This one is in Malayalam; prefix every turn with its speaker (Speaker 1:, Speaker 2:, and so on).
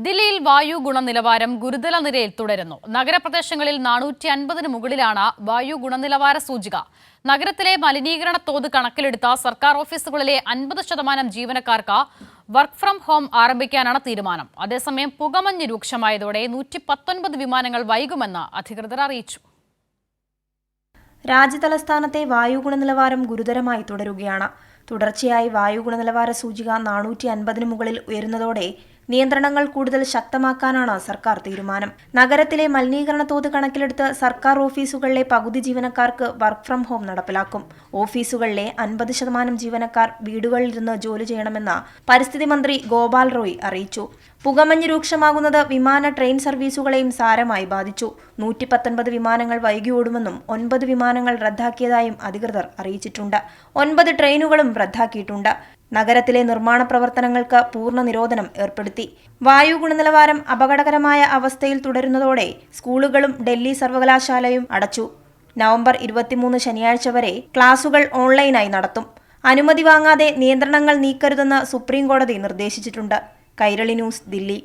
Speaker 1: ദില്ലിയിൽ വായു ഗുണനിലവാരം ഗുരുതര നിലയിൽ തുടരുന്നു. നഗരപ്രദേശങ്ങളിൽ 450 മുകളിലാണ് വായു ഗുണനിലവാര സൂചിക. നഗരത്തിലെ മലിനീകരണ തോത് കണക്കിലെടുത്ത സർക്കാർ ഓഫീസുകളിലെ 50% ജീവനക്കാർക്ക് വർക്ക് ഫ്രം ഹോം ആരംഭിക്കാനാണ് തീരുമാനം. അതേസമയം പുകമഞ്ഞ് രൂക്ഷമായതോടെ 119 വിമാനങ്ങൾ വൈകുമെന്ന് അധികൃതർ അറിയിച്ചു.
Speaker 2: രാജ്യതലസ്ഥാനത്തെ വായു ഗുണനിലവാരം ഗുരുതരമായി തുടരുകയാണ്. തുടർച്ചയായി വായു ഗുണനിലവാര സൂചിക 450 മുകളിൽ ഉയരുന്നതോടെ നിയന്ത്രണങ്ങൾ കൂടുതൽ ശക്തമാക്കാനാണ് സർക്കാർ തീരുമാനം. നഗരത്തിലെ മലിനീകരണ തോത് കണക്കിലെടുത്ത് സർക്കാർ ഓഫീസുകളിലെ പകുതി ജീവനക്കാർക്ക് വർക്ക് ഫ്രം ഹോം നടപ്പിലാക്കും. ഓഫീസുകളിലെ 50% ജീവനക്കാർ വീടുകളിലിരുന്ന് ജോലി ചെയ്യണമെന്ന് പരിസ്ഥിതി മന്ത്രി ഗോപാൽ റോയ് അറിയിച്ചു. പുകമഞ്ഞ് രൂക്ഷമാകുന്നത് വിമാന ട്രെയിൻ സർവീസുകളെയും സാരമായി ബാധിച്ചു. 119 വിമാനങ്ങൾ വൈകി ഓടുമെന്നും 9 വിമാനങ്ങൾ റദ്ദാക്കിയതായും അധികൃതർ അറിയിച്ചിട്ടുണ്ട്. 9 ട്രെയിനുകളും റദ്ദാക്കിയിട്ടുണ്ട്. നഗരത്തിലെ നിർമ്മാണ പ്രവർത്തനങ്ങൾക്ക് പൂർണ്ണ നിരോധനം ഏർപ്പെടുത്തി. വായു ഗുണനിലവാരം അപകടകരമായ അവസ്ഥയിൽ തുടരുന്നതോടെ സ്കൂളുകളും ഡൽഹി സർവകലാശാലയും അടച്ചു. നവംബർ 23 ശനിയാഴ്ച വരെ ക്ലാസുകൾ ഓൺലൈനായി നടത്തും. അനുമതി വാങ്ങാതെ നിയന്ത്രണങ്ങൾ നീക്കരുതെന്ന് സുപ്രീം കോടതി നിർദ്ദേശിച്ചിട്ടുണ്ട്. കൈരളി ന്യൂസ്, ദില്ലി.